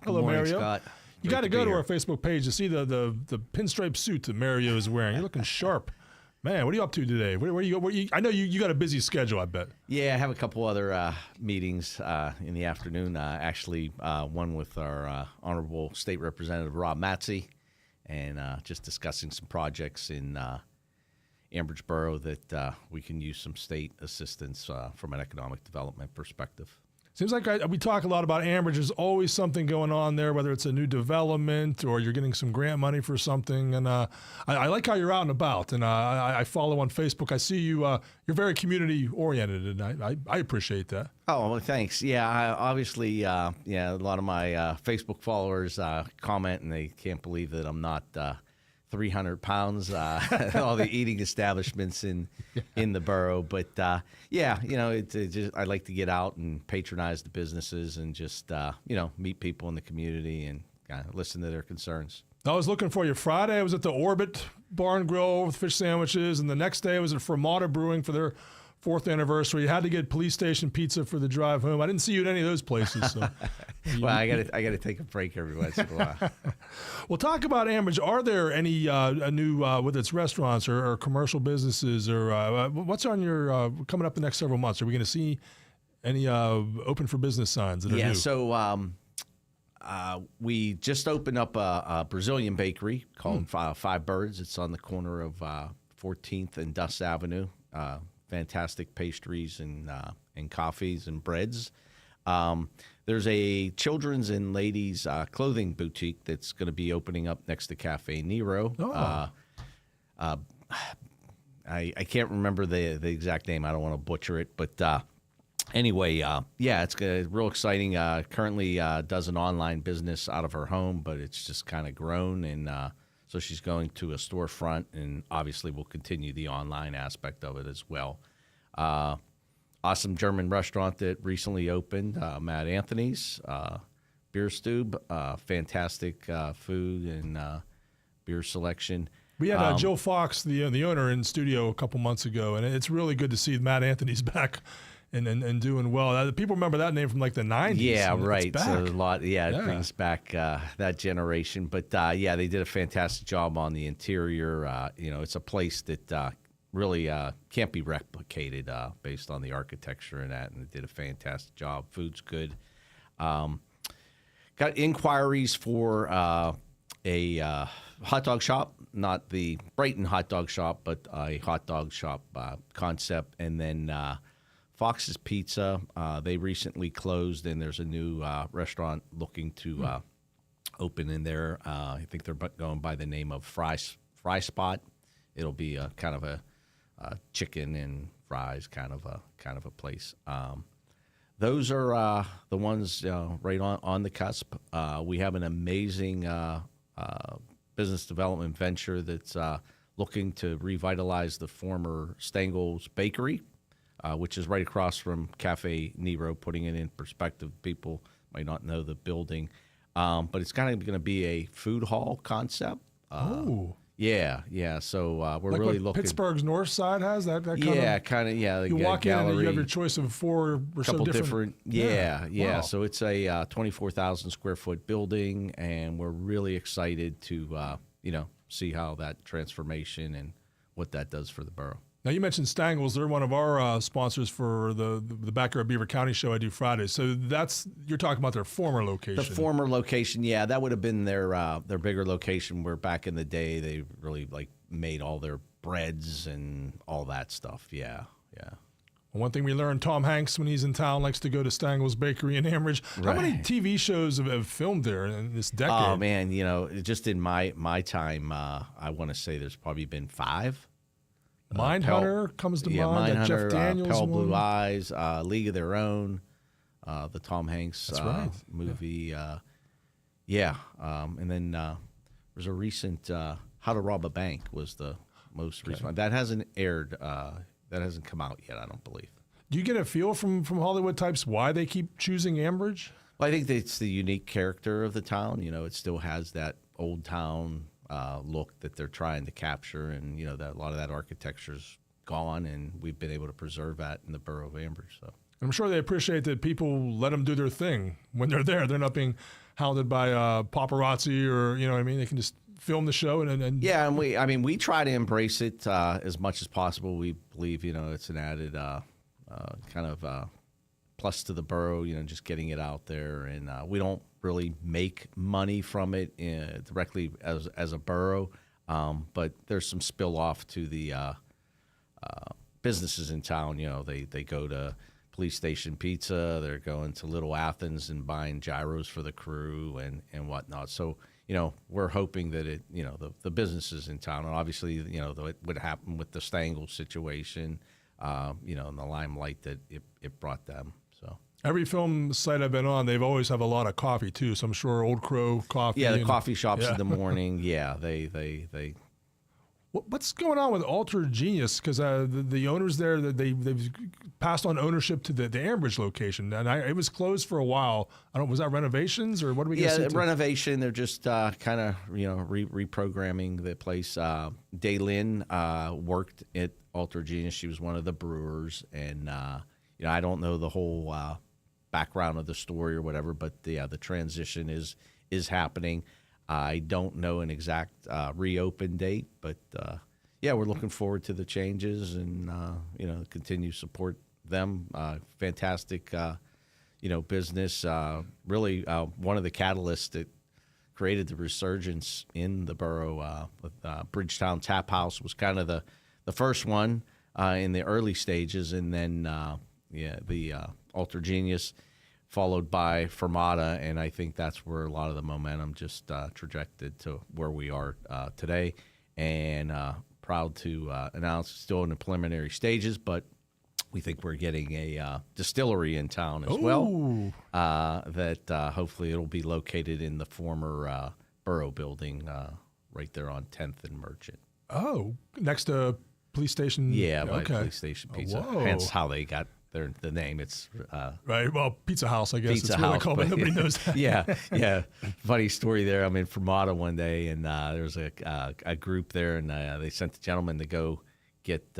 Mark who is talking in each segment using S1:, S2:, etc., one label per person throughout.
S1: Hello,
S2: morning,
S1: Mario.
S2: Scott.
S1: You
S2: Great
S1: got to
S2: be
S1: go to
S2: here.
S1: our Facebook page to see the pinstripe suit that Mario is wearing. You're looking sharp. Man, what are you up to today? Where you? I know you got a busy schedule, I bet.
S2: Yeah, I have a couple other meetings in the afternoon. One with our Honorable State Representative Rob Matsey, and just discussing some projects in Ambridge Borough that we can use some state assistance from an economic development perspective.
S1: Seems like we talk a lot about Ambridge. There's always something going on there, whether it's a new development or you're getting some grant money for something. And I like how you're out and about. And I follow on Facebook. I see you. You're very community oriented, and I appreciate that.
S2: Oh, well, thanks. Yeah, obviously, a lot of my Facebook followers comment, and they can't believe that I'm not 300 pounds, all the eating establishments in the borough. But, I like to get out and patronize the businesses and just, meet people in the community and listen to their concerns.
S1: I was looking for you Friday. I was at the Orbit Bar and Grill with fish sandwiches, and the next day I was at Fermata Brewing for their 4th anniversary. You had to get police station pizza for the drive home. I didn't see you at any of those places. So.
S2: Well, I gotta take a break every once in a while.
S1: Well, talk about Ambridge. Are there any new, whether it's restaurants or commercial businesses, or what's on your coming up the next several months? Are we going to see any open for business signs that are new?
S2: So we just opened up a Brazilian bakery called Five Birds. It's on the corner of 14th and Dust Avenue. Fantastic pastries and coffees and breads. There's a children's and ladies clothing boutique that's going to be opening up next to Cafe Nero.
S1: Oh.
S2: I can't remember the exact name. I don't want to butcher it, but anyway, it's real exciting. Currently does an online business out of her home, but it's just kind of grown, and so she's going to a storefront, and obviously we'll continue the online aspect of it as well. Awesome German restaurant that recently opened, Matt Anthony's Beer Stube. Fantastic food and beer selection.
S1: We had Joe Fox, the owner, in studio a couple months ago, and it's really good to see Matt Anthony's back and doing well. People remember that name from like the 90s.
S2: Yeah, right.
S1: It's back.
S2: So a lot. Yeah, it brings back that generation. But they did a fantastic job on the interior. It's a place that really can't be replicated based on the architecture and that. And they did a fantastic job. Food's good. Got inquiries for a hot dog shop, not the Brighton hot dog shop, but a hot dog shop concept. And then Fox's Pizza, they recently closed, and there's a new restaurant looking to open in there. I think they're going by the name of Fry Spot. It'll be a kind of a chicken and fries kind of a place. Those are the ones right on the cusp. We have an amazing business development venture that's looking to revitalize the former Stengel's Bakery, which is right across from Cafe Nero. Putting it in perspective, people might not know the building, but it's kind of going to be a food hall concept. Yeah. So we're
S1: like
S2: really
S1: what
S2: looking.
S1: Pittsburgh's North Side has that kind of.
S2: Yeah.
S1: You walk in
S2: gallery.
S1: and you have your choice of 4 or so different.
S2: Yeah.
S1: Wow.
S2: So it's a 24,000 square foot building, and we're really excited to see how that transformation and what that does for the borough.
S1: Now, you mentioned Stangles. They're one of our sponsors for the Backyard Beaver County show I do Fridays. So you're talking about their former location.
S2: The former location, yeah, that would have been their bigger location, where back in the day they really made all their breads and all that stuff. Yeah.
S1: Well, one thing we learned, Tom Hanks, when he's in town, likes to go to Stangles Bakery in Ambridge.
S2: Right.
S1: How many TV shows have filmed there in this decade?
S2: Oh, man, just in my time, I want to say there's probably been 5.
S1: Mindhunter comes to mind. That Jeff Daniels
S2: Pale
S1: one.
S2: Blue Eyes, League of Their Own, the Tom Hanks movie. And then there's a recent How to Rob a Bank was the most recent one. That hasn't aired. That hasn't come out yet, I don't believe.
S1: Do you get a feel from Hollywood types why they keep choosing Ambridge?
S2: Well, I think that it's the unique character of the town. It still has that old town look that they're trying to capture, and that a lot of that architecture's gone, and we've been able to preserve that in the borough of Ambridge. So
S1: I'm sure they appreciate that people let them do their thing when they're there. They're not being hounded by paparazzi or you know what I mean. They can just film the show and
S2: Yeah, and we try to embrace it as much as possible. We believe, it's an added kind of plus to the borough, just getting it out there. And we don't really make money from it directly as a borough, but there's some spill off to the businesses in town. They go to Police Station Pizza, they're going to Little Athens and buying gyros for the crew and whatnot. So, we're hoping that the businesses in town, and obviously, it would happen with the Stengel situation, and the limelight that it brought them. So
S1: every film site I've been on, they've always have a lot of coffee too. So I'm sure Old Crow coffee.
S2: Yeah, the coffee shops in the morning. Yeah, they.
S1: What's going on with Alter Genius? Because the owners there, they've passed on ownership to the Ambridge location, and it was closed for a while. I don't. Was that renovations or what are we?
S2: Yeah, renovation. They're just kind of reprogramming the place. Daylin worked at Alter Genius. She was one of the brewers, and I don't know the whole background of the story or whatever, but the transition is happening. I don't know an exact reopen date, but we're looking forward to the changes and continue to support them. Fantastic, business. Really, one of the catalysts that created the resurgence in the borough with Bridgetown Tap House was kind of the first one in the early stages, and then the Alter Genius, followed by Fermata, and I think that's where a lot of the momentum just trajected to where we are today. And proud to announce, still in the preliminary stages, but we think we're getting a distillery in town as well. That hopefully it'll be located in the former Borough building right there on 10th and Merchant.
S1: Oh, next to Police Station.
S2: Yeah, by Police Station Pizza.
S1: Whoa.
S2: Hence how they got the name. It's
S1: right. Well, Pizza House, I guess.
S2: Pizza
S1: it's
S2: House,
S1: really called, but nobody knows that.
S2: Yeah. Funny story there. I'm in Fermata one day, and there was a group there, and they sent the gentleman to go get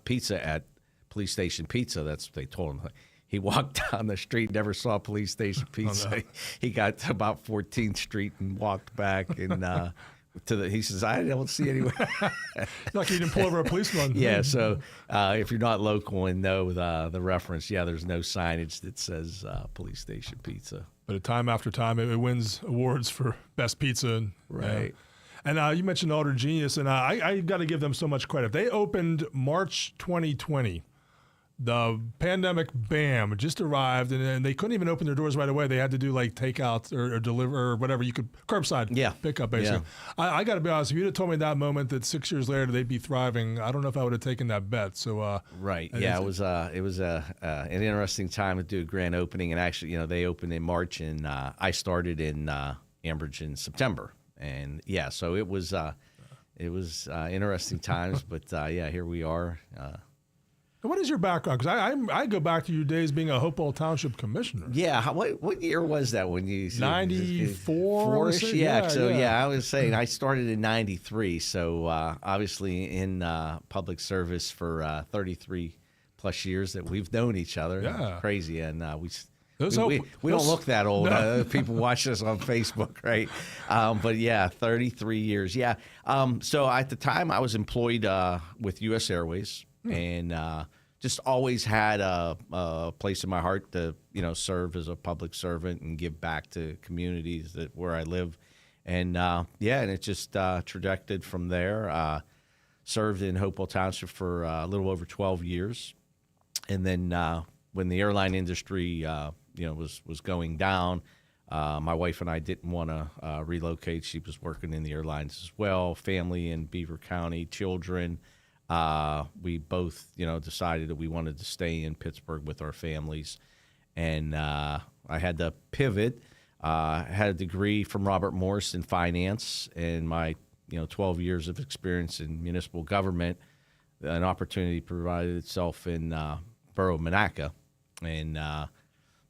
S2: pizza at Police Station Pizza. That's what they told him. He walked down the street, never saw Police Station Pizza. Oh, no. He got to about 14th Street and walked back, and he says, I don't see anywhere.
S1: Lucky you didn't pull over a policeman.
S2: Yeah, so if you're not local and know the reference, there's no signage that says Police Station Pizza.
S1: But time after time, it wins awards for best pizza.
S2: Right.
S1: And you mentioned Alter Genius, and I got to give them so much credit. They opened March 2020. The pandemic, bam, just arrived, and they couldn't even open their doors right away. They had to do like takeout or deliver or whatever you could, curbside pickup, basically. Yeah. I got to be honest, if you'd have told me that moment that 6 years later they'd be thriving, I don't know if I would have taken that bet. So
S2: right, yeah, it was an interesting time to do a grand opening, and actually, they opened in March, and I started in Ambridge in September, and so it was interesting times, but here we are.
S1: What is your background? Because I go back to your days being a Hopewell Township commissioner.
S2: Yeah, what year was that when you
S1: 94?
S2: Yeah, so I was saying I started in 93, so obviously in public service for 33 plus years that we've known each other.
S1: Yeah,
S2: crazy, and we don't look that old.
S1: No.
S2: People watch us on Facebook, right? But 33 years. Yeah. So at the time I was employed with U.S. Airways. And just always had a place in my heart to, serve as a public servant and give back to communities where I live. And, and it just trajected from there. Served in Hopewell Township for a little over 12 years. And then when the airline industry, was going down, my wife and I didn't want to relocate. She was working in the airlines as well, family in Beaver County, children. We both, decided that we wanted to stay in Pittsburgh with our families, and I had to pivot. I had a degree from Robert Morris in finance, and my 12 years of experience in municipal government. An opportunity provided itself in Borough of Monaca, and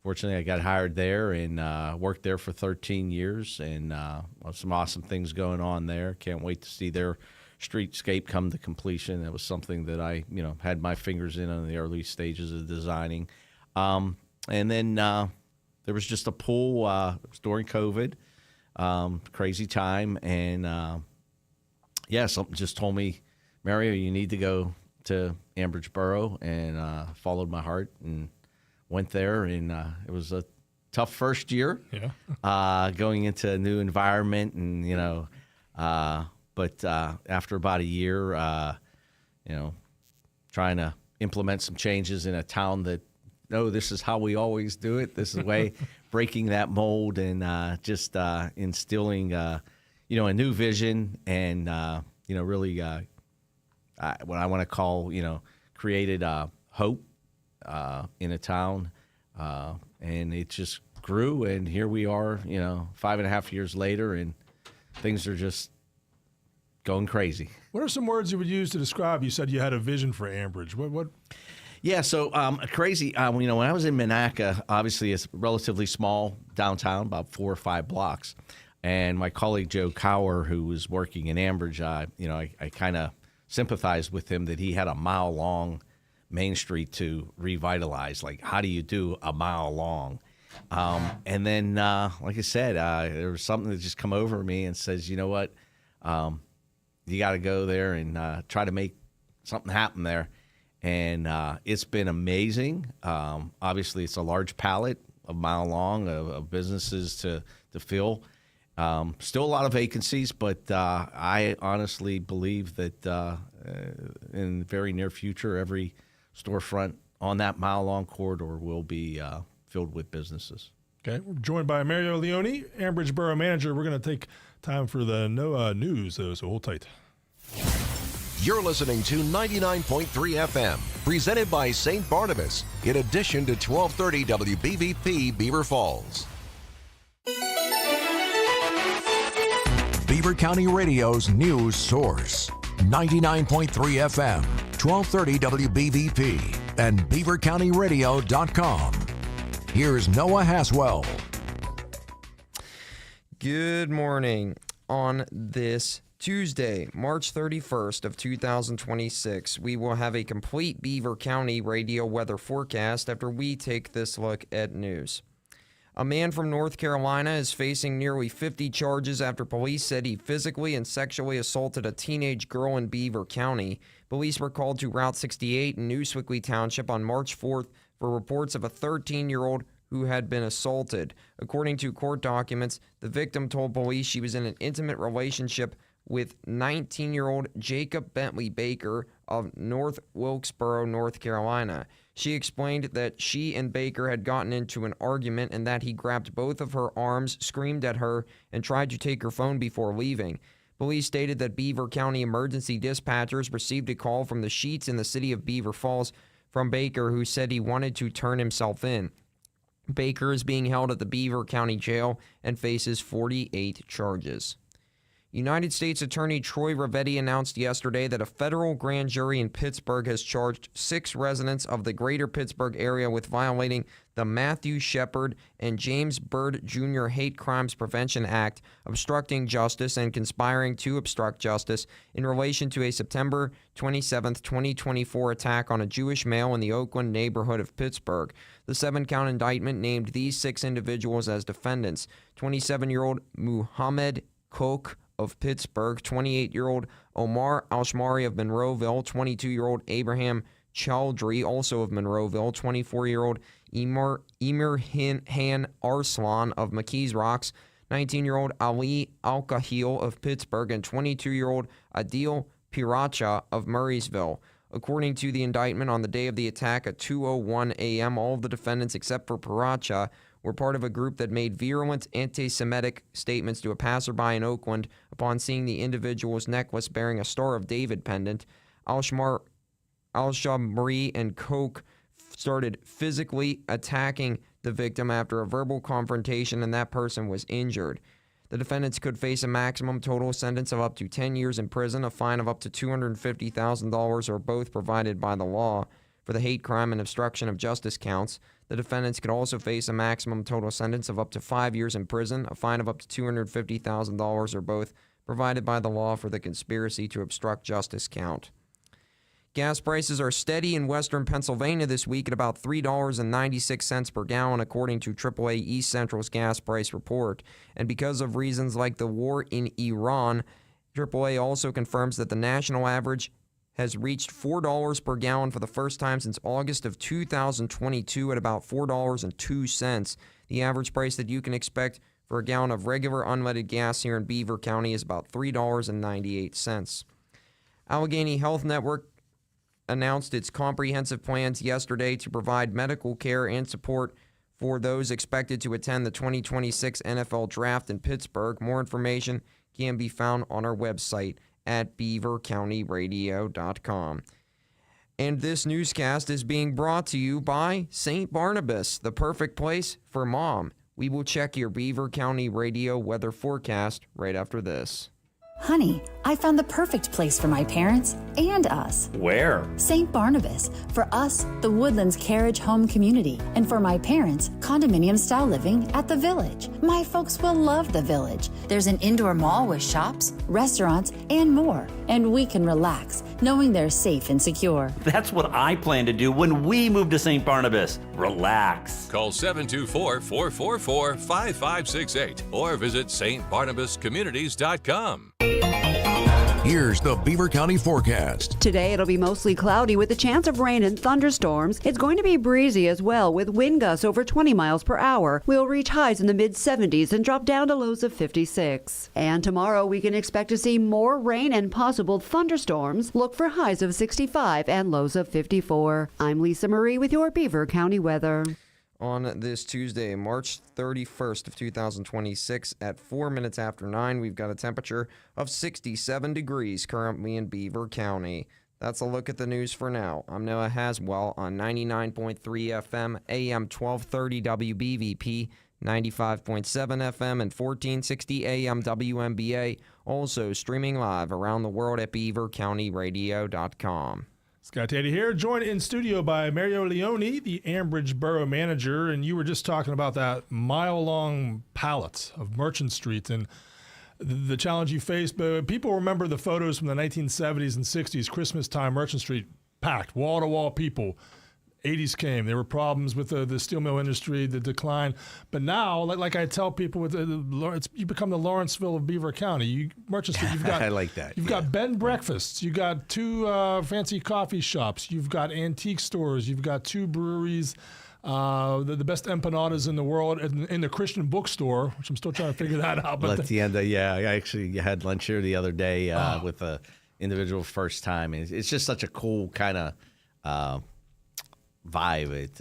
S2: fortunately I got hired there and worked there for 13 years, and some awesome things going on there. Can't wait to see their streetscape come to completion. That was something that I, had my fingers in the early stages of designing. And then there was just a pool. It was during COVID, crazy time, and something just told me, Mario, you need to go to Ambridge Borough, and followed my heart and went there, and it was a tough first year, going into a new environment, and but after about a year, trying to implement some changes in a town that, no, this is how we always do it. This is the way, breaking that mold, and just instilling, a new vision, and really what I want to call, created hope in a town, and it just grew, and here we are, 5.5 years later, and things are just going crazy.
S1: What are some words you would use to describe? You said you had a vision for Ambridge. What?
S2: Yeah, so crazy. When I was in Monaca, obviously it's relatively small downtown, about 4 or 5 blocks, and my colleague Joe Cower, who was working in Ambridge, I kind of sympathized with him that he had a mile-long Main Street to revitalize. Like, how do you do a mile long? And then, like I said, there was something that just come over me and says, you know what, you got to go there and try to make something happen there. And it's been amazing. Obviously, it's a large palette, a mile long, of businesses to fill. Still a lot of vacancies, but I honestly believe that in the very near future, every storefront on that mile-long corridor will be filled with businesses.
S1: Okay, we're joined by Mario Leone, Ambridge Borough Manager. We're going to take time for the news, so hold tight.
S3: You're listening to 99.3 FM, presented by St. Barnabas, in addition to 1230 WBVP Beaver Falls. Beaver County Radio's news source, 99.3 FM, 1230 WBVP, and beavercountyradio.com. Here's Noah Haswell.
S4: Good morning. On this Tuesday, March 31st of 2026, we will have a complete Beaver County radio weather forecast after we take this look at news. A man from North Carolina is facing nearly 50 charges after police said he physically and sexually assaulted a teenage girl in Beaver County. Police were called to Route 68 in Newswickley Township on March 4th for reports of a 13-year-old who had been assaulted. According to court documents, the victim told police she was in an intimate relationship with 19-year-old Jacob Bentley Baker of North Wilkesboro, North Carolina. She explained that she and Baker had gotten into an argument and that he grabbed both of her arms, screamed at her, and tried to take her phone before leaving. Police stated that Beaver County emergency dispatchers received a call from the Sheets in the city of Beaver Falls from Baker, who said he wanted to turn himself in. Baker is being held at the Beaver County Jail and faces 48 charges. United States Attorney Troy Ravetti announced yesterday that a federal grand jury in Pittsburgh has charged 6 residents of the greater Pittsburgh area with violating the Matthew Shepard and James Byrd Jr. Hate Crimes Prevention Act, obstructing justice, and conspiring to obstruct justice in relation to a September 27, 2024 attack on a Jewish male in the Oakland neighborhood of Pittsburgh. The 7-count indictment named these 6 individuals as defendants: 27-year-old Muhammad Koch of Pittsburgh, 28-year-old Omar Alshmari of Monroeville, 22-year-old Abraham Chowdhury, also of Monroeville, 24-year-old Emir Han Arslan of McKees Rocks, 19-year-old Ali Al-Kahil of Pittsburgh, and 22-year-old Adil Piracha of Murraysville. According to the indictment, on the day of the attack at 2:01 a.m., all of the defendants except for Piracha were part of a group that made virulent anti-Semitic statements to a passerby in Oakland upon seeing the individual's necklace bearing a Star of David pendant. Al-Shamari and Koch started physically attacking the victim after a verbal confrontation, and that person was injured. The defendants could face a maximum total sentence of up to 10 years in prison, a fine of up to $250,000, or both provided by the law. For the hate crime and obstruction of justice counts, the defendants could also face a maximum total sentence of up to 5 years in prison, a fine of up to $250,000, or both provided by the law for the conspiracy to obstruct justice count. Gas prices are steady in western Pennsylvania this week at about $3.96 per gallon, according to AAA East Central's gas price report. And because of reasons like the war in Iran, AAA also confirms that the national average has reached $4 per gallon for the first time since August of 2022 at about $4.02. The average price that you can expect for a gallon of regular unleaded gas here in Beaver County is about $3.98. Allegheny Health Network announced its comprehensive plans yesterday to provide medical care and support for those expected to attend the 2026 NFL Draft in Pittsburgh. More information can be found on our website at beavercountyradio.com. And this newscast is being brought to you by St. Barnabas, the perfect place for mom. We will check your Beaver County radio weather forecast right after this.
S5: Honey, I found the perfect place for my parents and us.
S6: Where?
S5: St. Barnabas. For us, the Woodlands Carriage Home Community. And for my parents, condominium-style living at the Village. My folks will love the Village. There's an indoor mall with shops, restaurants, and more. And we can relax, knowing they're safe and secure.
S6: That's what I plan to do when we move to St. Barnabas. Relax.
S7: Call 724-444-5568 or visit stbarnabascommunities.com.
S3: Here's the Beaver County forecast.
S8: Today it'll be mostly cloudy with a chance of rain and thunderstorms. It's going to be breezy as well with wind gusts over 20 miles per hour. We'll reach highs in the mid-70s and drop down to lows of 56. And tomorrow we can expect to see more rain and possible thunderstorms. Look for highs of 65 and lows of 54. I'm Lisa Marie with your Beaver County weather.
S4: On this Tuesday, March 31st of 2026 at 4 minutes after 9, we've got a temperature of 67 degrees currently in Beaver County. That's a look at the news for now. I'm Noah Haswell on 99.3 FM, AM 1230 WBVP, 95.7 FM, and 1460 AM WMBA. Also streaming live around the world at beavercountyradio.com.
S1: Scott Taddy here, joined in studio by Mario Leone, the Ambridge borough manager, and you were just talking about that mile-long pallet of Merchant Street and the challenge you faced. But people remember the photos from the 1970s and 60s, Christmas time, Merchant Street packed, wall-to-wall people. 80s came. There were problems with the steel mill industry, the decline. But now, like I tell people, you become the Lawrenceville of Beaver County. Merchant Street, you've got
S2: I like that.
S1: You've got bed and breakfasts. You got two fancy coffee shops. You've got antique stores. You've got two breweries. The best empanadas in the world in the Christian bookstore, which I'm still trying to figure that out. But
S2: La Tienda, yeah. I actually had lunch here the other day with a individual first time. And it's just such a cool kind of vibe. It's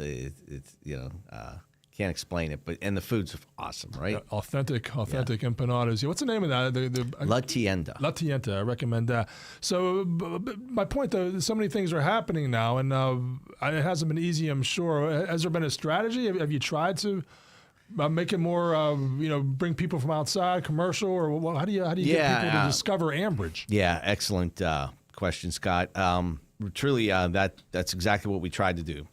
S2: can't explain it, and the food's awesome, right?
S1: Authentic empanadas. Yeah, what's the name of that?
S2: La Tienda.
S1: La Tienda. I recommend that. So my point, though, so many things are happening now, and it hasn't been easy, I'm sure. Has there been a strategy? Have you tried to make it more, bring people from outside, commercial, or how do you get people to discover Ambridge?
S2: Yeah, excellent question, Scott. Truly, that's exactly what we tried to do.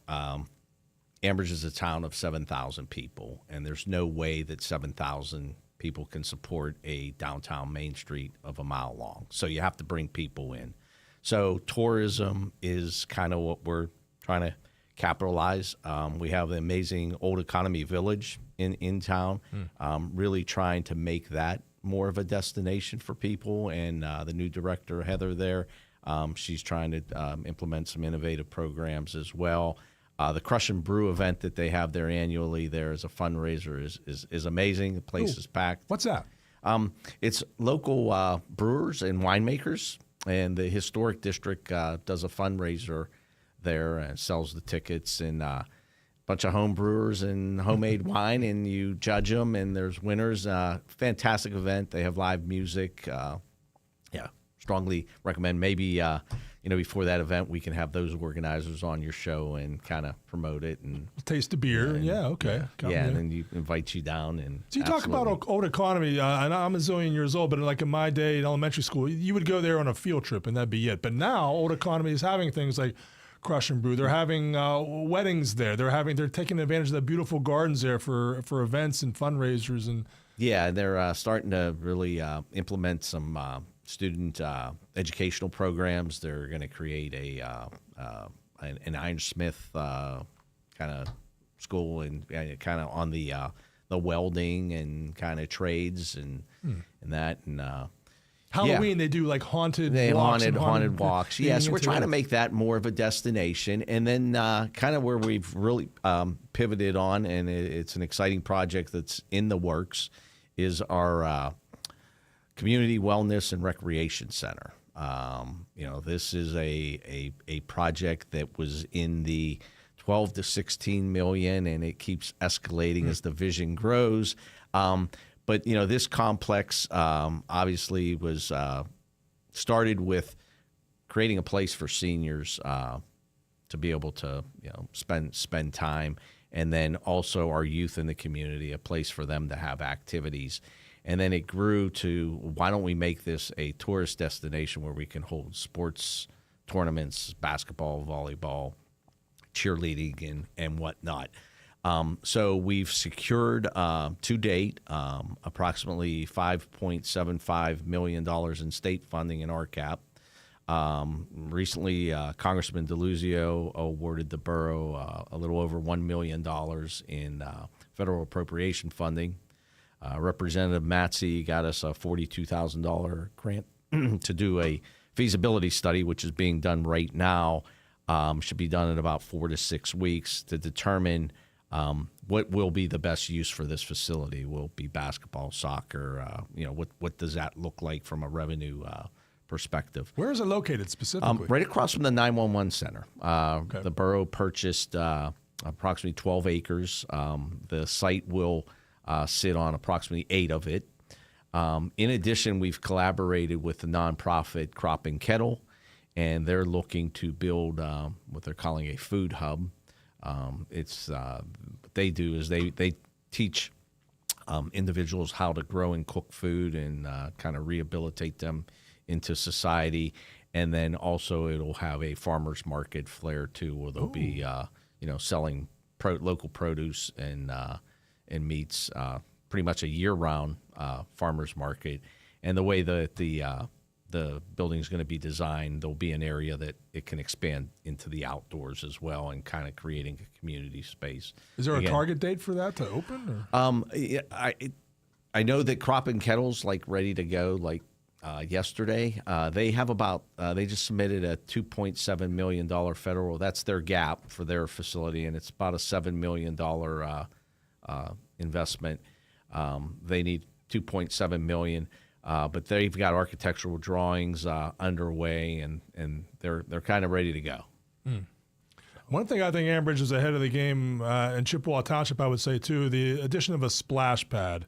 S2: Ambridge is a town of 7,000 people, and there's no way that 7,000 people can support a downtown Main Street of a mile long. So you have to bring people in. So tourism is kind of what we're trying to capitalize. We have the amazing Old Economy Village in town, really trying to make that more of a destination for people. And the new director, Heather, there, she's trying to implement some innovative programs as well. The Crush and Brew event that they have there annually there as a fundraiser is amazing. The place is packed.
S1: What's that?
S2: It's local brewers and winemakers, and the historic district does a fundraiser there and sells the tickets, and a bunch of home brewers and homemade wine, and you judge them, and there's winners. Fantastic event. They have live music. Strongly recommend. Maybe before that event, we can have those organizers on your show and kind of promote it and
S1: taste the beer. Okay.
S2: And then you invite you down. And
S1: so you talk about Old Economy, and I'm a zillion years old, but like in my day in elementary school, you would go there on a field trip and that'd be it. But now Old Economy is having things like Crush and Brew. They're having weddings there. They're taking advantage of the beautiful gardens there for events and fundraisers and.
S2: Yeah, they're starting to really implement some student educational programs. They're going to create an Ironsmith kind of school and kind of on the welding and kind of trades and that and.
S1: Halloween, they do like haunted walks.
S2: Yes, we're trying to make that more of a destination. And then kind of where we've really pivoted on, and it's an exciting project that's in the works, is our Community Wellness and Recreation Center. This is a project that was in the 12 to 16 million, and it keeps escalating as the vision grows. But, this complex obviously was started with creating a place for seniors to be able to, spend time, and then also our youth in the community, a place for them to have activities. And then it grew to, why don't we make this a tourist destination where we can hold sports tournaments, basketball, volleyball, cheerleading, and whatnot. So we've secured to date approximately $5.75 million in state funding in RCAP. Recently, Congressman DeLuzio awarded the borough a little over $1 million in federal appropriation funding. Representative Matsey got us a $42,000 grant to do a feasibility study, which is being done right now. Should be done in about 4 to 6 weeks to determine what will be the best use for this facility. Will it be basketball, soccer? What does that look like from a revenue perspective?
S1: Where is it located specifically?
S2: Right across from the 911 center. The borough purchased approximately 12 acres. The site will sit on approximately 8 of it. In addition, we've collaborated with the nonprofit Crop and Kettle, and they're looking to build what they're calling a food hub. What they do is they teach individuals how to grow and cook food and kind of rehabilitate them into society. And then also it'll have a farmer's market flair too, where they'll be selling local produce and meats, pretty much a year-round farmer's market. And the way that the building is going to be designed, there'll be an area that it can expand into the outdoors as well, and kind of creating a community space.
S1: Is there a target date for that to open?
S2: I know that Crop and Kettle's ready to go yesterday. They have they just submitted a $2.7 million federal. That's their gap for their facility, and it's about a $7 million investment. They need $2.7 million. But they've got architectural drawings underway, and they're kind of ready to go.
S1: One thing I think Ambridge is ahead of the game, and Chippewa Township, I would say too, the addition of a splash pad.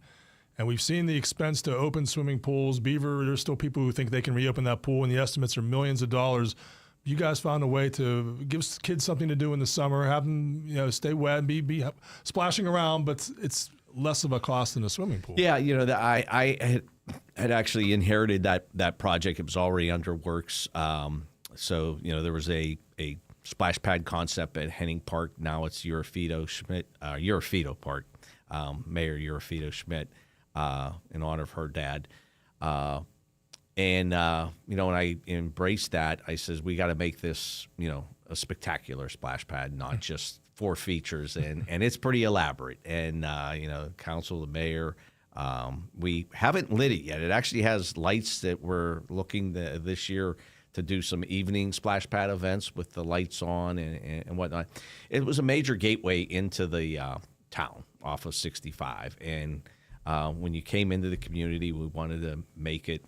S1: And we've seen the expense to open swimming pools. Beaver, there's still people who think they can reopen that pool, and the estimates are millions of dollars. You guys found a way to give kids something to do in the summer, have them stay wet and be splashing around, but it's less of a cost than a swimming pool.
S2: Yeah, I had actually inherited that project. It was already under works. So there was a splash pad concept at Henning Park. Now it's Urafito Park, Mayor Urafito Schmidt, in honor of her dad. When I embraced that, I says, we got to make this, a spectacular splash pad, not just 4 features. And it's pretty elaborate. And, council, the mayor, we haven't lit it yet. It actually has lights that we're looking this year to do some evening splash pad events with the lights on and whatnot. It was a major gateway into the town off of 65. And when you came into the community, we wanted to make it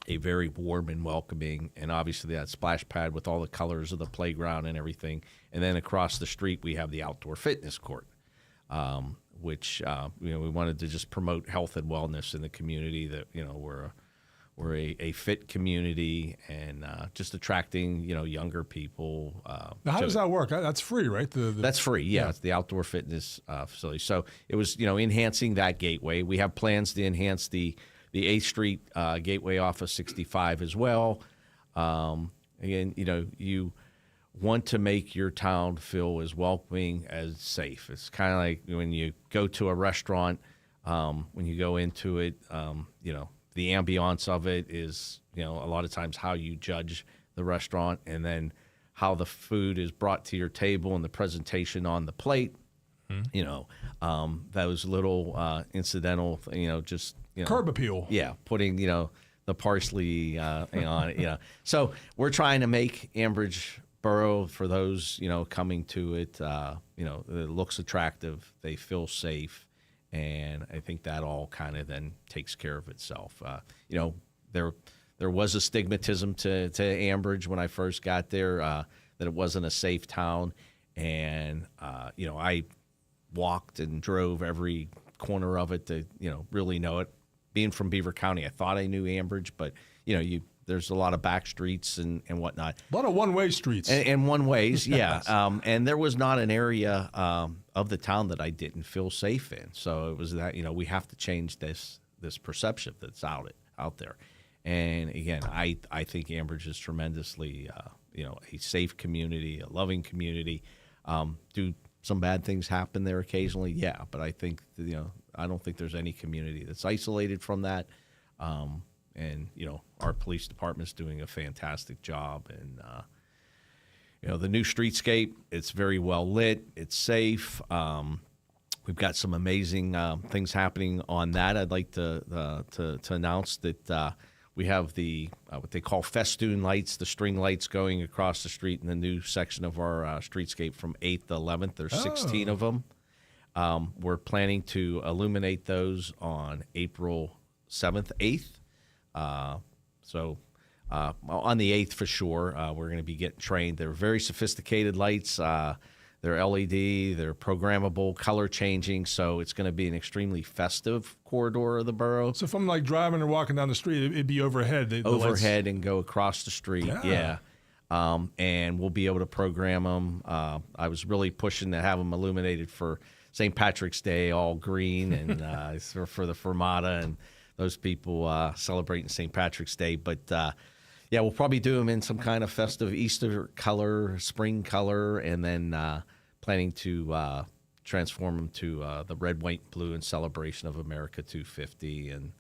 S2: a very warm and welcoming, and obviously that splash pad with all the colors of the playground and everything. And then across the street, we have the outdoor fitness court, which we wanted to just promote health and wellness in the community. That we're a fit community, and just attracting younger people.
S1: Now, how does that work? That's free, right?
S2: That's free. Yeah, it's the outdoor fitness facility. So it was enhancing that gateway. We have plans to enhance the 8th Street gateway off of 65 as well. Again, you want to make your town feel as welcoming as safe. It's kind of like when you go to a restaurant, when you go into it, the ambiance of it is, a lot of times how you judge the restaurant, and then how the food is brought to your table and the presentation on the plate. Those little incidental,
S1: curb appeal.
S2: Yeah, putting the parsley on it. So we're trying to make Ambridge Borough, for those coming to it, it looks attractive. They feel safe, and I think that all kind of then takes care of itself. There was a stigmatism to Ambridge when I first got there, that it wasn't a safe town. And, I walked and drove every corner of it to, really know it. Being from Beaver County, I thought I knew Ambridge, but, there's a lot of back streets and whatnot.
S1: A lot of one-way streets.
S2: And one-ways, yeah. And there was not an area of the town that I didn't feel safe in. So it was that, we have to change this perception that's out there. And again, I think Ambridge is tremendously, a safe community, a loving community. Do some bad things happen there occasionally? Yeah, but I think, I don't think there's any community that's isolated from that. And, our police department's doing a fantastic job. And, the new streetscape, it's very well lit. It's safe. We've got some amazing things happening on that. I'd like to announce that we have the what they call festoon lights, the string lights going across the street in the new section of our streetscape from 8th to 11th. There's 16 of them. We're planning to illuminate those on April 7th, 8th. So on the 8th for sure, we're going to be getting trained. They're very sophisticated lights. They're LED, they're programmable, color changing, so it's going to be an extremely festive corridor of the borough.
S1: So if I'm like driving or walking down the street, it'd be overhead. The
S2: Overhead
S1: lights.
S2: And go across the street, yeah. And we'll be able to program them. I was really pushing to have them illuminated for St. Patrick's Day, all green, and for the Fermata and those people celebrating St. Patrick's Day. But yeah, we'll probably do them in some kind of festive Easter color, spring color, and then planning to transform them to the red, white, and blue in celebration of America 250, and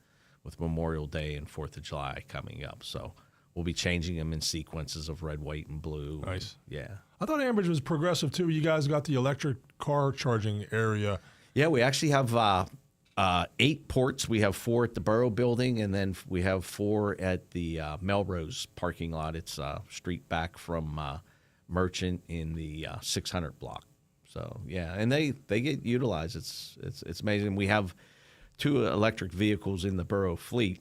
S2: with Memorial Day and 4th of July coming up. So we'll be changing them in sequences of red, white, and blue.
S1: Nice.
S2: Yeah.
S1: I thought Ambridge was progressive, too. You guys got the electric car charging area.
S2: Yeah, we actually have 8 ports. We have 4 at the Borough Building, and then we have 4 at the Melrose parking lot. It's a street back from Merchant in the 600 block. So yeah, and they get utilized. It's amazing. We have 2 electric vehicles in the Borough fleet.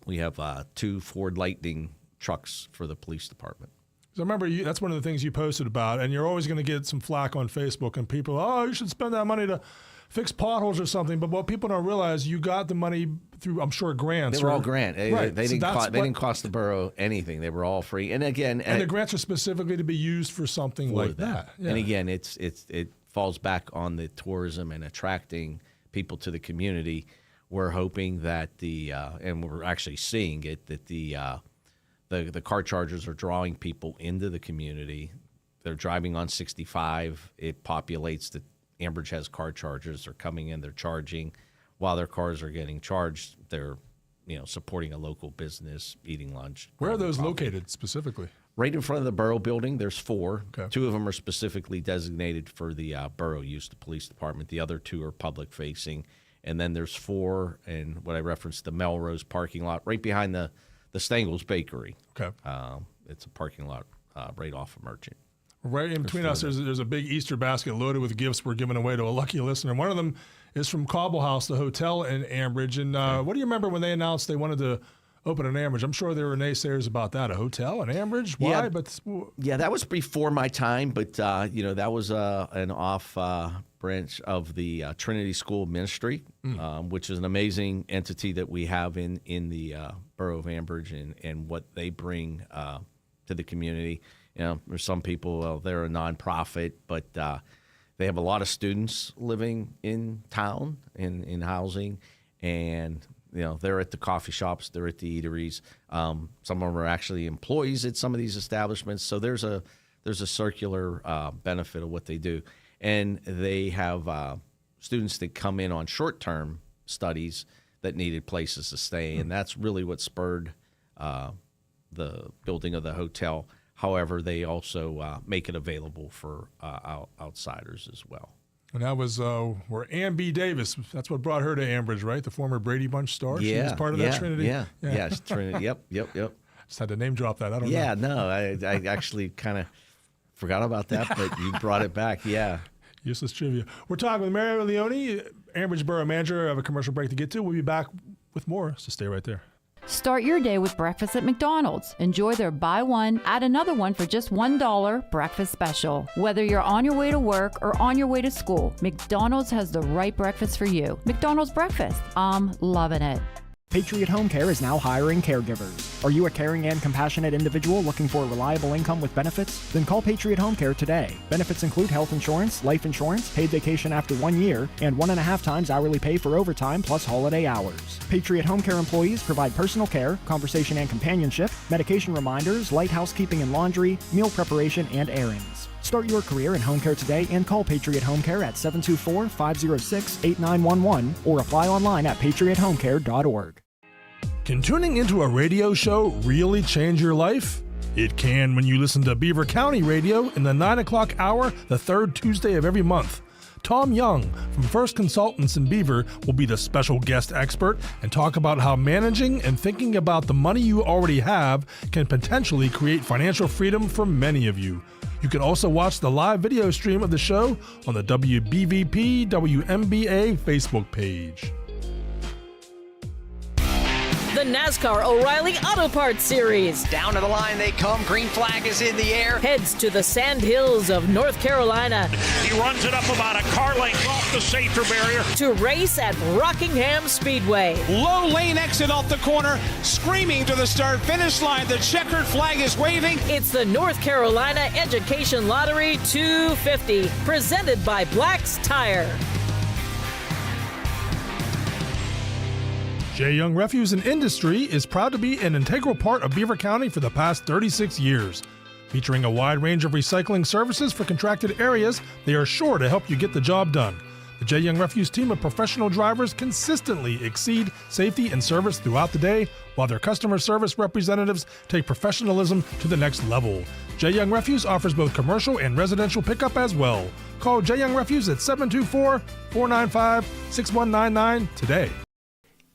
S2: We have 2 Ford Lightning trucks for the police department.
S1: So I remember that's one of the things you posted about, and you're always going to get some flack on Facebook, and people, you should spend that money to fix potholes or something. But what people don't realize, you got the money through, I'm sure, grants.
S2: They were all grant.
S1: Right.
S2: They didn't cost the borough anything. They were all free. And again,
S1: and the grants are specifically to be used for something like that. Yeah.
S2: And again, it falls back on the tourism and attracting people to the community. We're hoping that and we're actually seeing it, that the car chargers are drawing people into the community. They're driving on 65. It populates the Ambridge has car chargers. They're coming in, they're charging. While their cars are getting charged, they're supporting a local business, eating lunch.
S1: Where are those located specifically?
S2: Right in front of the Borough Building. There's 4.
S1: Okay.
S2: 2 of them are specifically designated for the borough use, the police department. The other 2 are public facing. And then there's 4 in what I referenced, the Melrose parking lot, right behind the Stengels Bakery.
S1: Okay.
S2: It's a parking lot right off of Merchant.
S1: Right in between us, there's a big Easter basket loaded with gifts we're giving away to a lucky listener. One of them is from Cobble House, the hotel in Ambridge. And what do you remember when they announced they wanted to open in Ambridge? I'm sure there were naysayers about that. A hotel in Ambridge? Why?
S2: Yeah, that was before my time, but that was an off branch of the Trinity School of Ministry, which is an amazing entity that we have in the borough of Ambridge, and what they bring to the community. There's some people, they're a nonprofit, but they have a lot of students living in town, in housing, and they're at the coffee shops, they're at the eateries. Some of them are actually employees at some of these establishments. So there's a circular benefit of what they do, and they have students that come in on short-term studies that needed places to stay, and that's really what spurred the building of the hotel. However, they also make it available for outsiders as well.
S1: And that was where Amby Davis, that's what brought her to Ambridge, right? The former Brady Bunch star. She was part of that Trinity.
S2: Yes, Trinity. Yep.
S1: Just had to name drop that. I don't know.
S2: Yeah, no, I actually kind of forgot about that, but you brought it back. Yeah.
S1: Useless trivia. We're talking with Mario Leone, Ambridge Borough Manager. I have a commercial break to get to. We'll be back with more, so stay right there.
S9: Start your day with breakfast at McDonald's. Enjoy their buy one, add another one for just $1 breakfast special. Whether you're on your way to work or on your way to school, McDonald's has the right breakfast for you. McDonald's breakfast. I'm loving it.
S10: Patriot Home Care is now hiring caregivers. Are you a caring and compassionate individual looking for a reliable income with benefits? Then call Patriot Home Care today. Benefits include health insurance, life insurance, paid vacation after 1 year, and 1.5 times hourly pay for overtime plus holiday hours. Patriot Home Care employees provide personal care, conversation and companionship, medication reminders, light housekeeping and laundry, meal preparation, and errands. Start your career in home care today and call Patriot Home Care at 724-506-8911 or apply online at patriothomecare.org.
S1: Can tuning into a radio show really change your life? It can when you listen to Beaver County Radio in the 9 o'clock hour, the third Tuesday of every month. Tom Young from First Consultants in Beaver will be the special guest expert and talk about how managing and thinking about the money you already have can potentially create financial freedom for many of you. You can also watch the live video stream of the show on the WBVP WMBA Facebook page.
S11: The NASCAR O'Reilly Auto Parts Series.
S12: Down to the line they come. Green flag is in the air.
S11: Heads to the sand hills of North Carolina.
S13: He runs it up about a car length off the safety barrier.
S11: To race at Rockingham Speedway.
S14: Low lane exit off the corner. Screaming to the start-finish line. The checkered flag is waving.
S11: It's the North Carolina Education Lottery 250. Presented by Black's Tire.
S1: J. Young Refuse and Industry is proud to be an integral part of Beaver County for the past 36 years. Featuring a wide range of recycling services for contracted areas, they are sure to help you get the job done. The J. Young Refuse team of professional drivers consistently exceed safety and service throughout the day, while their customer service representatives take professionalism to the next level. J. Young Refuse offers both commercial and residential pickup as well. Call J. Young Refuse at 724-495-6199 today.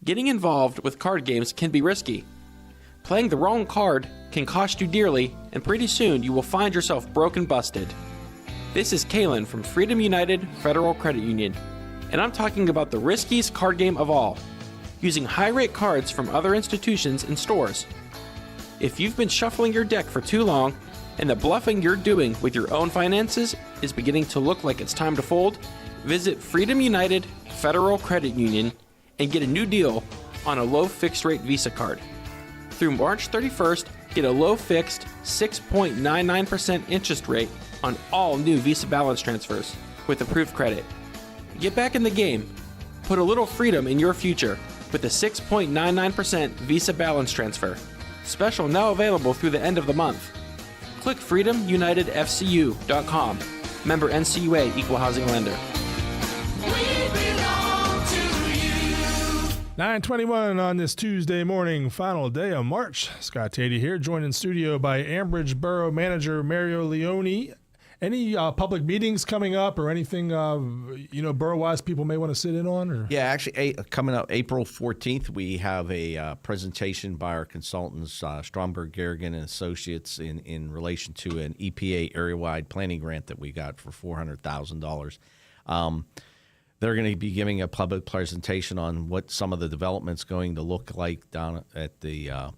S15: Getting involved with card games can be risky. Playing the wrong card can cost you dearly, and pretty soon you will find yourself broke and busted. This is Kalen from Freedom United Federal Credit Union, and I'm talking about the riskiest card game of all, using high-rate cards from other institutions and stores. If you've been shuffling your deck for too long, and the bluffing you're doing with your own finances is beginning to look like it's time to fold, visit Freedom United Federal Credit Union and get a new deal on a low fixed rate Visa card. Through March 31st, get a low fixed 6.99% interest rate on all new Visa balance transfers with approved credit. Get back in the game. Put a little freedom in your future with a 6.99% Visa balance transfer. Special now available through the end of the month. Click freedomunitedfcu.com. Member NCUA Equal Housing Lender.
S1: 9:21 on this Tuesday morning, final day of March. Scott Tatey here, joined in studio by Ambridge Borough Manager Mario Leone. Any public meetings coming up or anything, borough-wise people may want to sit in on? Or?
S2: Yeah, actually, coming up April 14th, we have a presentation by our consultants, Stromberg, Garrigan, and Associates, in relation to an EPA area-wide planning grant that we got for $400,000. They're going to be giving a public presentation on what some of the development's going to look like down at the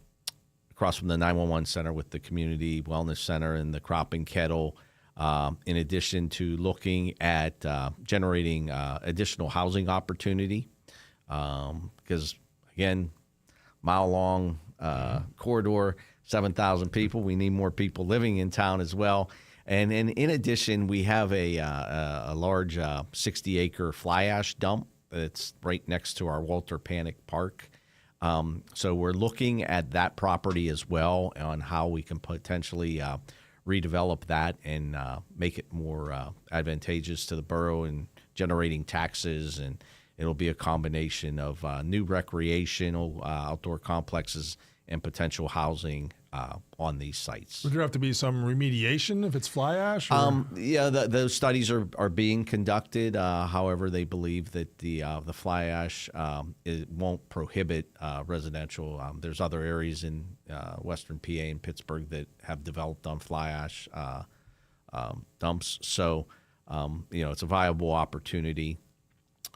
S2: across from the 911 center with the community wellness center and the cropping kettle. In addition to looking at generating additional housing opportunity, because again, mile-long corridor, 7,000 people. We need more people living in town as well. And in addition, we have a large 60-acre fly ash dump that's right next to our Walter Panic Park. So we're looking at that property as well on how we can potentially redevelop that and make it more advantageous to the borough and generating taxes and it'll be a combination of new recreational outdoor complexes and potential housing on these sites.
S1: Would there have to be some remediation if it's fly ash? Or?
S2: Yeah, those studies are being conducted. However, they believe that the fly ash it won't prohibit residential. There's other areas in Western PA and Pittsburgh that have developed on fly ash dumps. So, it's a viable opportunity.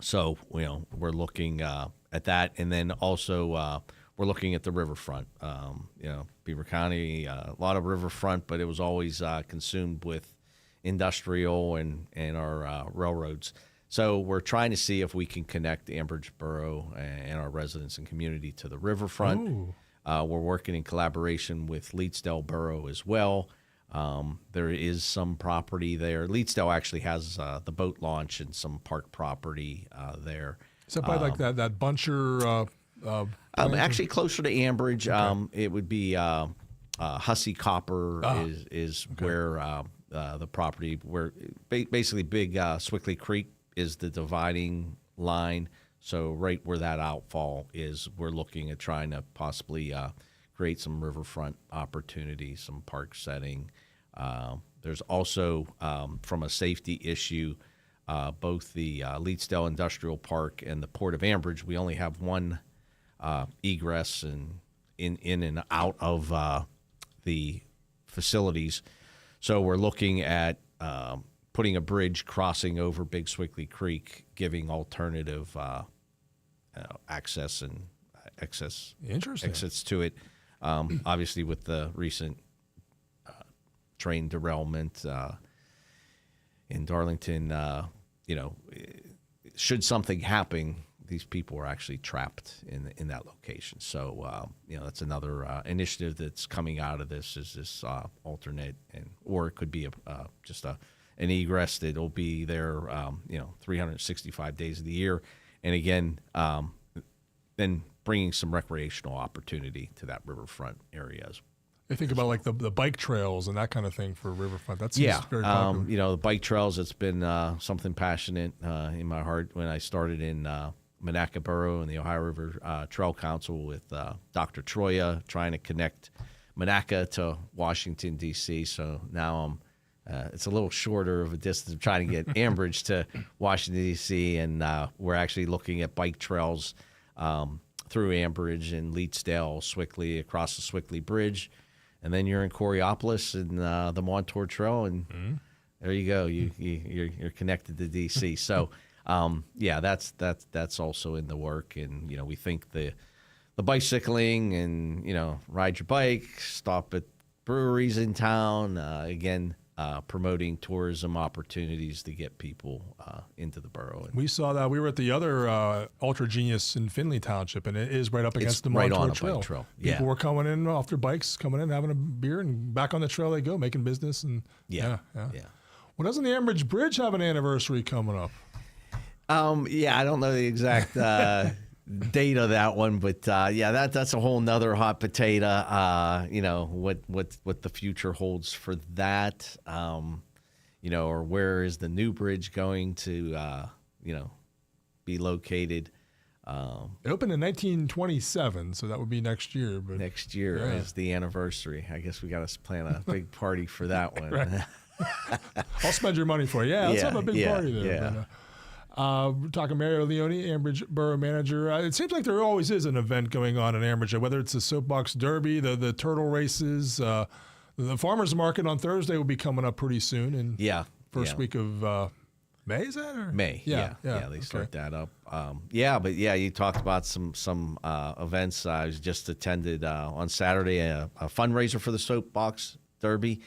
S2: So, we're looking at that, and then also we're looking at the riverfront. Beaver County, a lot of riverfront, but it was always consumed with industrial and our railroads. So we're trying to see if we can connect Ambridge Borough and our residents and community to the riverfront. We're working in collaboration with Leedsdale Borough as well. There is some property there. Leedsdale actually has the boat launch and some park property there.
S1: Is that by like that Buncher?
S2: Actually, closer to Ambridge, it would be Hussey Copper is where the property, where basically Big Swickley Creek is the dividing line. So right where that outfall is, we're looking at trying to possibly create some riverfront opportunities, some park setting. There's also, from a safety issue, both the Leedsdale Industrial Park and the Port of Ambridge, we only have one egress and in and out of the facilities. So we're looking at putting a bridge crossing over Big Swickley Creek, giving alternative access and exits to it. Obviously, with the recent train derailment in Darlington, should something happen, these people are actually trapped in that location. So, that's another initiative that's coming out of this is this alternate, or it could be just an egress that'll be there, 365 days of the year. And again, then bringing some recreational opportunity to that riverfront areas.
S1: I think about like the bike trails and that kind of thing for riverfront. That seems very popular.
S2: The bike trails, it's been something passionate in my heart when I started in Monaca Borough and the Ohio River Trail Council with Dr. Troya, trying to connect Monaca to Washington, D.C. So now it's a little shorter of a distance. I'm trying to get Ambridge to Washington, D.C., and we're actually looking at bike trails through Ambridge and Leedsdale, Swickley, across the Swickley Bridge. And then you're in Coriopolis and the Montour Trail, and there you go. You're connected to D.C. So, that's also in the work. And we think the bicycling and ride your bike, stop at breweries in town. Again, promoting tourism opportunities to get people into the borough.
S1: We saw that. We were at the other Ultra Genius in Findlay Township, and it is right up against the Montour Trail.
S2: Bike trail.
S1: People were coming in off their bikes, coming in, having a beer, and back on the trail they go, making business. And yeah. Well, doesn't the Ambridge Bridge have an anniversary coming up?
S2: I don't know the exact date of that one, but that's a whole nother hot potato. What the future holds for that, or where is the new bridge going to, be located?
S1: It opened in 1927, so that would be next year. But
S2: next year is the anniversary. I guess we got to plan a big party for that one.
S1: Right. I'll spend your money for it. Yeah, let's have a big party there.
S2: Yeah.
S1: We're talking Mario Leone, Ambridge Borough Manager. It seems like there always is an event going on in Ambridge, whether it's the Soapbox Derby, the turtle races, the Farmers Market on Thursday will be coming up pretty soon. And first week of May, is that? Or?
S2: May, yeah. They start that up. You talked about some events. I was just attended on Saturday a fundraiser for the Soapbox Derby.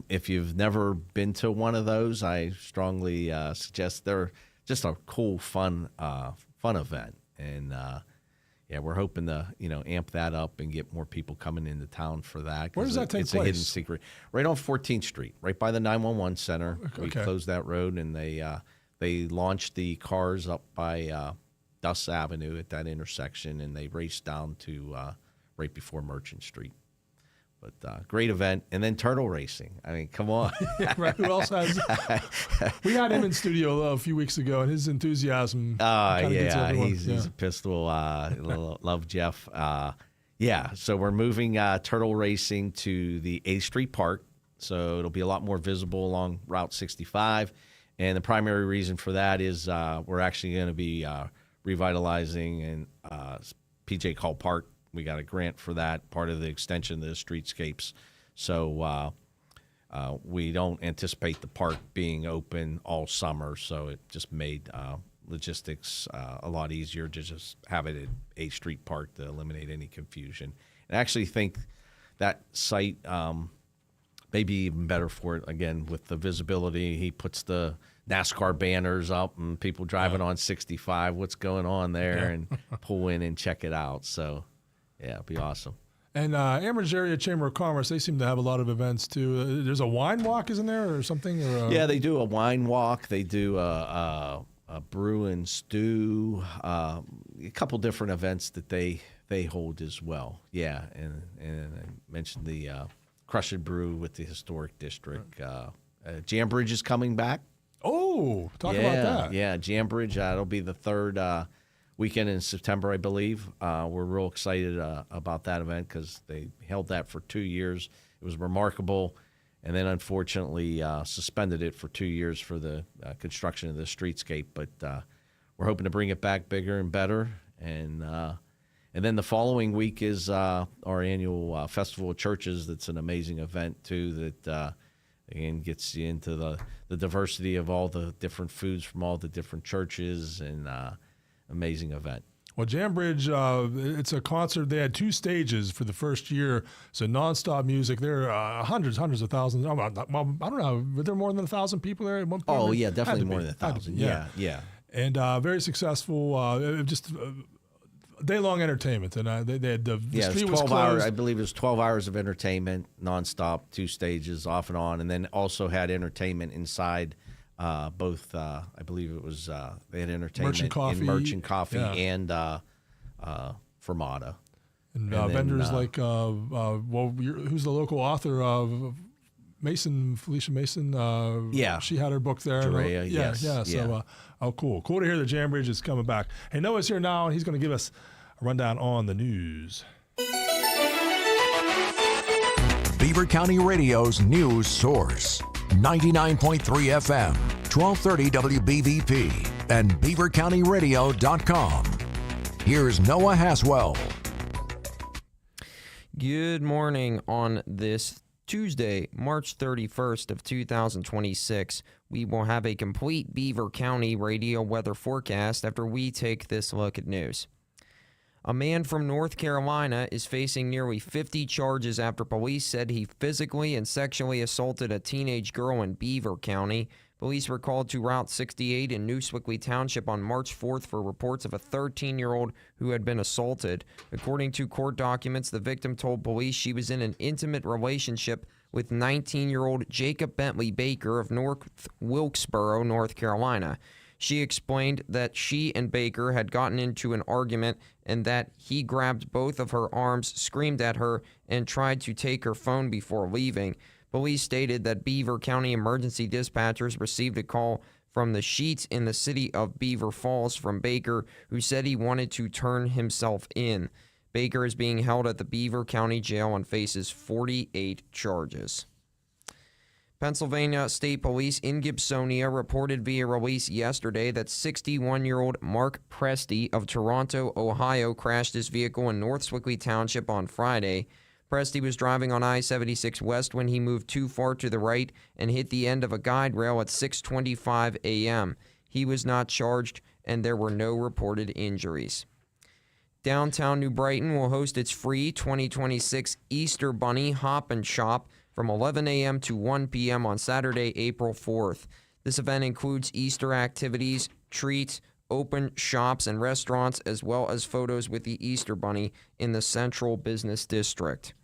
S2: If you've never been to one of those, I strongly suggest they're just a cool, fun event, and we're hoping to amp that up and get more people coming into town for that.
S1: Where does that take place?
S2: It's a hidden secret, right on 14th Street, right by the 911 center.
S1: Okay.
S2: We closed that road, and they launched the cars up by Dust Avenue at that intersection, and they raced down to right before Merchant Street. But great event. And then turtle racing. I mean, come on.
S1: Right, who else has? We had him in studio a few weeks ago, and his enthusiasm.
S2: Yeah, he's a pistol. Love Jeff. Yeah, so we're moving turtle racing to the 8th Street Park. So it'll be a lot more visible along Route 65. And the primary reason for that is we're actually going to be revitalizing PJ Call Park. We got a grant for that, part of the extension of the streetscapes. So we don't anticipate the park being open all summer, so it just made logistics a lot easier to just have it at 8th Street Park to eliminate any confusion. And I actually think that site may be even better for it, again, with the visibility. He puts the NASCAR banners up and people driving on 65, what's going on there, and pull in and check it out. So, yeah, it'll be awesome. And
S1: Ambridge Area Chamber of Commerce, they seem to have a lot of events, too. There's a wine walk, isn't there, or something?
S2: Yeah, they do a wine walk. They do a brew and stew, a couple different events that they hold as well. Yeah, and I mentioned the Crush and Brew with the Historic District. Ambridge is coming back.
S1: Oh, talk about that.
S2: Yeah, Ambridge. It'll be the third weekend in September, I believe. We're real excited about that event because they held that for 2 years. It was remarkable, and then unfortunately suspended it for 2 years for the construction of the streetscape. But we're hoping to bring it back bigger and better. And then the following week is our annual Festival of Churches. That's an amazing event, too, that again gets you into the diversity of all the different foods from all the different churches, and amazing event.
S1: Well, Ambridge, it's a concert. They had 2 stages for the first year, so nonstop music. There are hundreds of thousands. I don't know. Were there more than 1,000 people there at one point?
S2: Oh, yeah, definitely more than 1,000. Yeah.
S1: And very successful. Just day-long entertainment. And they had the street was
S2: 12
S1: closed.
S2: hours. I believe it was 12 hours of entertainment, nonstop, 2 stages, off and on, and then also had entertainment inside. Both, I believe it was, they had entertainment in Merchant Coffee and Fermata.
S1: And vendors like, who's the local author of Felicia Mason? She had her book there.
S2: Jerea, yes.
S1: So, cool. Cool to hear that Ambridge is coming back. Hey, Noah's here now, and he's going to give us a rundown on the news.
S3: Beaver County Radio's news source. 99.3 FM, 1230 WBVP, and beavercountyradio.com. Here's Noah Haswell.
S4: Good morning on this Tuesday, March 31st of 2026. We will have a complete Beaver County radio weather forecast after we take this look at news. A man from North Carolina is facing nearly 50 charges after police said he physically and sexually assaulted a teenage girl in Beaver County. Police were called to Route 68 in New Swickley Township on March 4th for reports of a 13-year-old who had been assaulted. According to court documents, the victim told police she was in an intimate relationship with 19-year-old Jacob Bentley Baker of North Wilkesboro, North Carolina. She explained that she and Baker had gotten into an argument and that he grabbed both of her arms, screamed at her, and tried to take her phone before leaving. Police stated that Beaver County emergency dispatchers received a call from the Sheets in the city of Beaver Falls from Baker, who said he wanted to turn himself in. Baker is being held at the Beaver County Jail and faces 48 charges. Pennsylvania State Police in Gibsonia reported via release yesterday that 61-year-old Mark Presti of Toronto, Ohio, crashed his vehicle in North Swickley Township on Friday. Presti was driving on I-76 West when he moved too far to the right and hit the end of a guide rail at 6:25 a.m. He was not charged, and there were no reported injuries. Downtown New Brighton will host its free 2026 Easter Bunny Hop and Shop from 11 a.m. to 1 p.m. on Saturday, April 4th. This event includes Easter activities, treats, open shops and restaurants, as well as photos with the Easter Bunny in the Central Business District.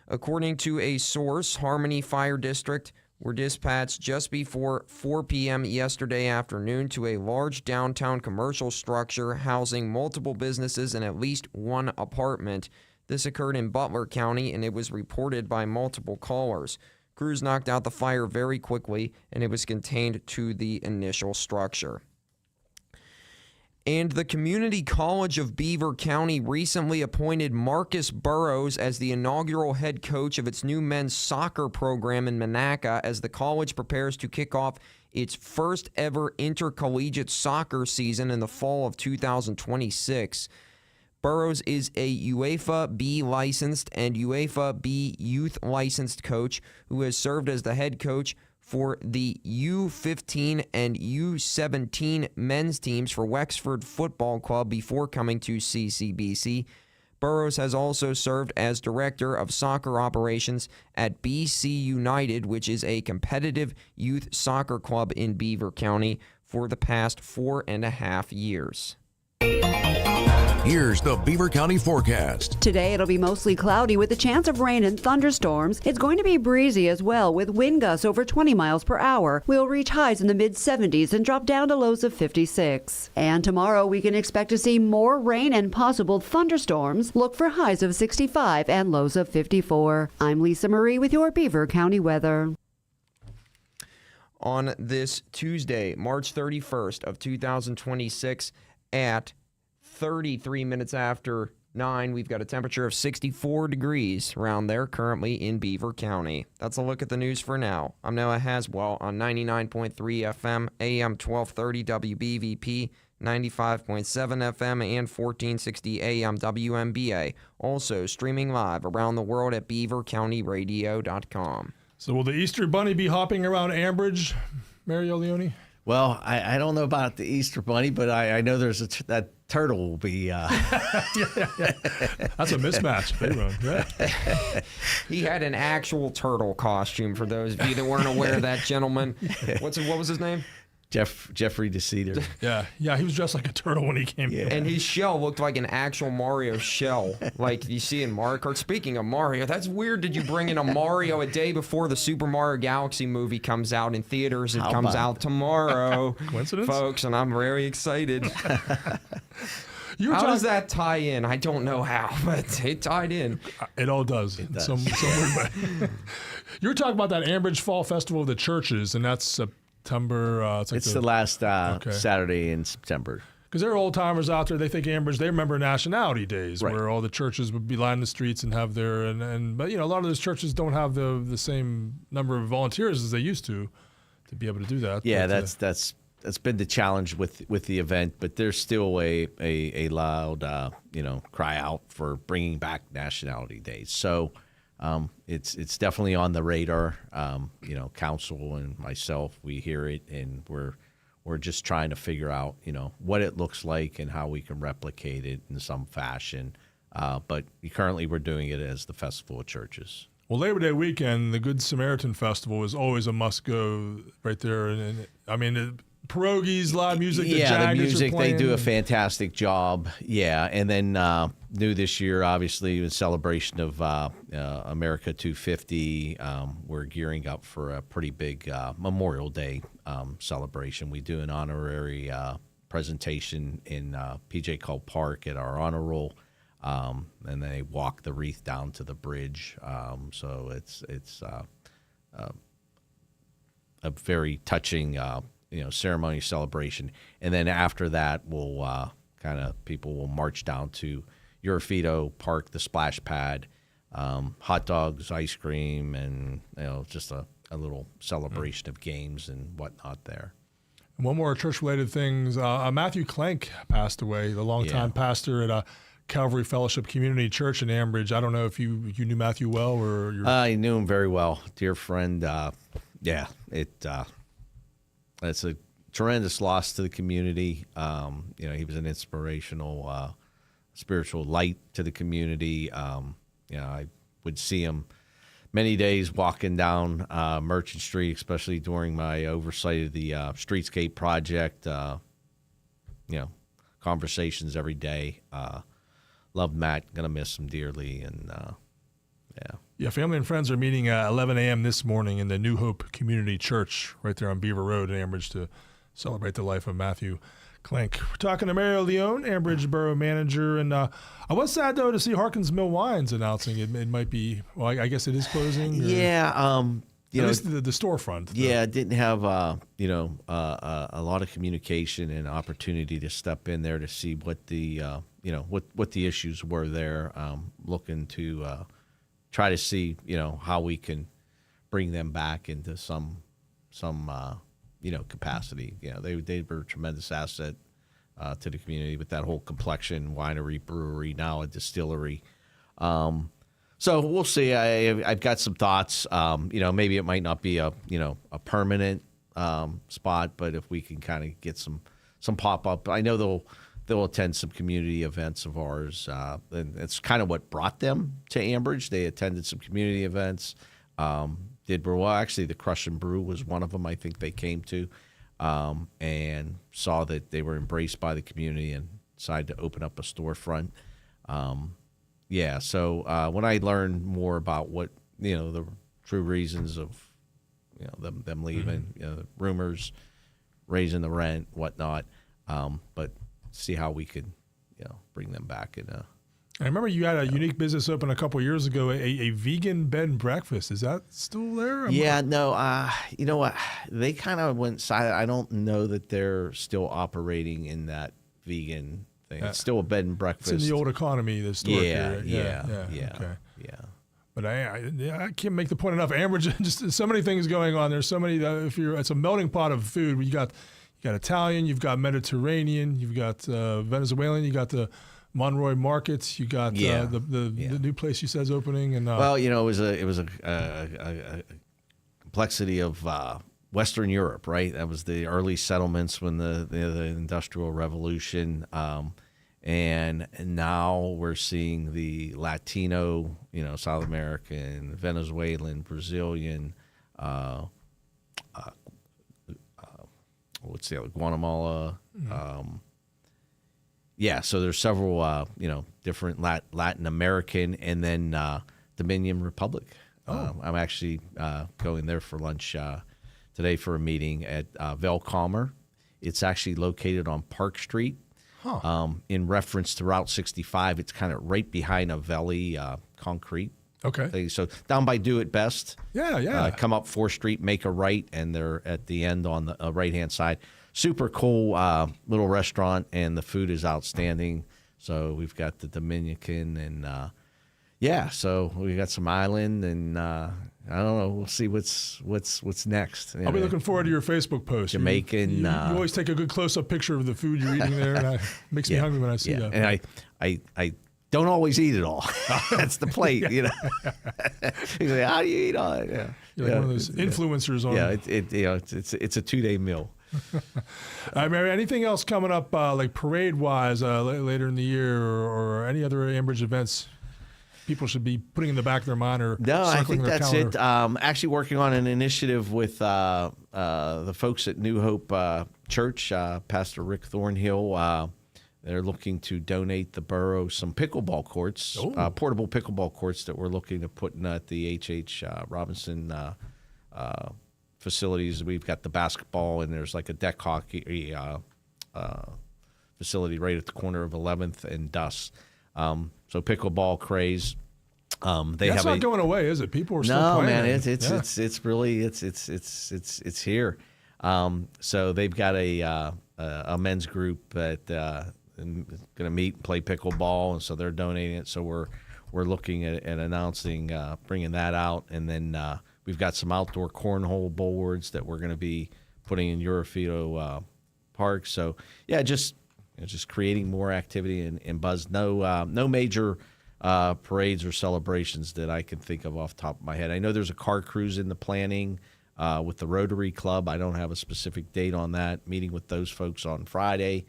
S4: According to a source, Harmony Fire District were dispatched just before 4 p.m. yesterday afternoon to a large downtown commercial structure housing multiple businesses and at least one apartment. This occurred in Butler County, and it was reported by multiple callers. Crews knocked out the fire very quickly, and it was contained to the initial structure. And the Community College of Beaver County recently appointed Marcus Burrows as the inaugural head coach of its new men's soccer program in Monaca as the college prepares to kick off its first ever intercollegiate soccer season in the fall of 2026. Burrows is a UEFA B licensed and UEFA B youth licensed coach who has served as the head coach for the U15 and U17 men's teams for Wexford Football Club before coming to CCBC. Burrows has also served as director of soccer operations at BC United, which is a competitive youth soccer club in Beaver County, for the past 4.5 years.
S3: Here's the Beaver County forecast.
S8: Today it'll be mostly cloudy with a chance of rain and thunderstorms. It's going to be breezy as well with wind gusts over 20 miles per hour. We'll reach highs in the mid-70s and drop down to lows of 56. And tomorrow we can expect to see more rain and possible thunderstorms. Look for highs of 65 and lows of 54. I'm Lisa Marie with your Beaver County weather.
S4: On this Tuesday, March 31st of 2026 at 33 minutes after 9, we've got a temperature of 64 degrees around there currently in Beaver County. That's a look at the news for now. I'm Noah Haswell on 99.3 FM, AM 1230 WBVP, 95.7 FM, and 1460 AM WMBA. Also streaming live around the world at beavercountyradio.com.
S1: So will the Easter Bunny be hopping around Ambridge, Mario Leone?
S2: Well, I don't know about the Easter Bunny, but I know there's that turtle will be.
S1: Yeah. That's a mismatch. Yeah.
S4: He had an actual turtle costume for those of you that weren't aware of that gentleman. What was his name?
S2: Jeffrey DeCeater.
S1: Yeah, he was dressed like a turtle when he came in.
S4: And his shell looked like an actual Mario shell, like you see in Mario Kart. Speaking of Mario, that's weird. Did you bring in a Mario a day before the Super Mario Galaxy movie comes out in theaters? It comes out tomorrow.
S1: Coincidence?
S4: Folks, and I'm very excited. How does that tie in? I don't know how, but it tied in.
S1: It all does. It does. Some weird way. You were talking about that Ambridge Fall Festival of the Churches, and that's September.
S2: It's the last Saturday in September.
S1: Because there are old timers out there. They think Ambridge. They remember Nationality Days, where all the churches would be lining the streets and have their but a lot of those churches don't have the same number of volunteers as they used to be able to do that.
S2: Yeah, but, that's been the challenge with the event. But there's still a loud cry out for bringing back Nationality Days. So. It's definitely on the radar. Council and myself, we hear it, and we're just trying to figure out, what it looks like and how we can replicate it in some fashion. But currently, we're doing it as the Festival of Churches.
S1: Well, Labor Day weekend, the Good Samaritan Festival is always a must-go right there. And I mean, pierogies, live music.
S2: The music, they do a fantastic job. Yeah, and then new this year, obviously, in celebration of America 250, we're gearing up for a pretty big Memorial Day celebration. We do an honorary presentation in PJ Cole Park at our honor roll, and they walk the wreath down to the bridge. So it's a very touching ceremony celebration. And then after that, we'll people will march down to Urafito Park, the splash pad, hot dogs, ice cream, and just a little celebration of games and whatnot there.
S1: And one more church-related things. Matthew Clank passed away, the longtime pastor at Calvary Fellowship Community Church in Ambridge. I don't know if you knew Matthew well or
S2: I knew him very well, dear friend. It's a tremendous loss to the community. He was an inspirational, spiritual light to the community. I would see him many days walking down Merchant Street, especially during my oversight of the Streetscape project. Conversations every day. Love Matt. Gonna miss him dearly, and
S1: Yeah, family and friends are meeting at 11 a.m. this morning in the New Hope Community Church right there on Beaver Road in Ambridge to celebrate the life of Matthew clink. We're talking to Mario Leone, Ambridge Borough Manager, and I was sad though to see Harkins Mill Wines announcing it might be. Well, I guess it is closing. Or,
S2: yeah,
S1: at least the storefront.
S2: Yeah, it didn't have a lot of communication and opportunity to step in there to see what the what the issues were there. Looking to try to see how we can bring them back into some capacity. They were a tremendous asset to the community with that whole complexion winery, brewery, now a distillery. So we'll see. I've got some thoughts. Maybe it might not be a permanent spot, but if we can kind of get some pop up, I know they'll attend some community events of ours, and it's kind of what brought them to Ambridge. They attended some community events. Actually, the Crush and Brew was one of them. I think they came to, and saw that they were embraced by the community and decided to open up a storefront. So when I learned more about what the true reasons of them leaving, the rumors, raising the rent, whatnot, but see how we could bring them back in a.
S1: I remember you had a unique business open a couple of years ago, a vegan bed and breakfast. Is that still there?
S2: No. You know what? They kind of went silent. I don't know that they're still operating in that vegan thing. It's still a bed and breakfast.
S1: It's in the old economy, the store.
S2: Yeah.
S1: Okay. Yeah. But I can't make the point enough. Ambridge, just so many things going on. There's so many. It's a melting pot of food. You got Italian, you've got Mediterranean, you've got Venezuelan, you got the Monroy Markets, you got the new place you said is opening, and
S2: it was a complexity of Western Europe, right? That was the early settlements when the Industrial Revolution, and now we're seeing the Latino, South American, Venezuelan, Brazilian, Guatemala. So there's several, different Latin American, and then Dominican Republic. I'm actually going there for lunch today for a meeting at Velcommer. It's actually located on Park Street. In reference to Route 65, it's kind of right behind a Valley concrete.
S1: Okay.
S2: Thing. So down by Do It Best.
S1: Yeah.
S2: Come up 4th Street, make a right, and they're at the end on the right-hand side. Super cool little restaurant, and the food is outstanding. So we've got the Dominican, and so we got some island, and I don't know. We'll see what's next.
S1: I'll be looking forward to your Facebook post.
S2: Jamaican.
S1: You always take a good close-up picture of the food you're eating there, and it makes me hungry when I see that.
S2: And I don't always eat it all. That's the plate, He's like, how do you eat all it? Yeah.
S1: You're like one of those influencers on.
S2: Yeah, it's a 2-day meal.
S1: All right, Mary, anything else coming up like parade-wise later in the year or any other Ambridge events people should be putting in the back of their mind or
S2: No, I think that's
S1: calendar?
S2: it. Actually working on an initiative with the folks at New Hope Church, Pastor Rick Thornhill. They're looking to donate the borough some pickleball courts, portable pickleball courts that we're looking to put in at the H.H. Robinson facilities. We've got the basketball, and there's like a deck hockey facility right at the corner of 11th and Dust. So pickleball craze.
S1: That's not going away, is it? People are still playing.
S2: No, man, it's really here. So they've got a men's group that going to meet and play pickleball, and so they're donating it. So we're looking at announcing bringing that out, and then we've got some outdoor cornhole boards that we're going to be putting in Eurofito Park. So just creating more activity and buzz. No major parades or celebrations that I can think of off the top of my head. I know there's a car cruise in the planning with the Rotary Club. I don't have a specific date on that. Meeting with those folks on Friday.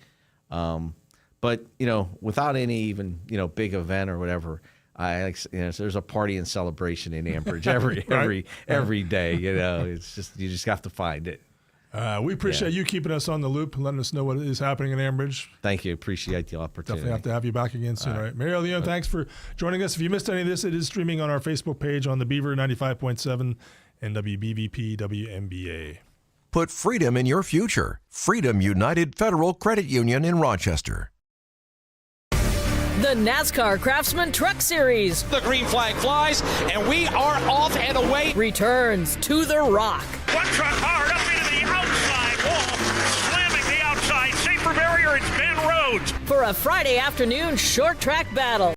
S2: But without any even big event or whatever, there's a party and celebration in Ambridge every day. It's just you just have to find it.
S1: We appreciate you keeping us on the loop and letting us know what is happening in Ambridge.
S2: Thank you. Appreciate the opportunity.
S1: Definitely have to have you back again soon. All right. Mario Leone, thanks for joining us. If you missed any of this, it is streaming on our Facebook page on the Beaver 95.7 and WBVP WMBA.
S3: Put freedom in your future. Freedom United Federal Credit Union in Rochester.
S11: The NASCAR Craftsman Truck Series.
S14: The green flag flies, and we are off and away.
S11: Returns to the Rock.
S13: One truck hard up into the outside wall, slamming the outside safer barrier. It's Ben Rhodes.
S11: For a Friday afternoon short track battle.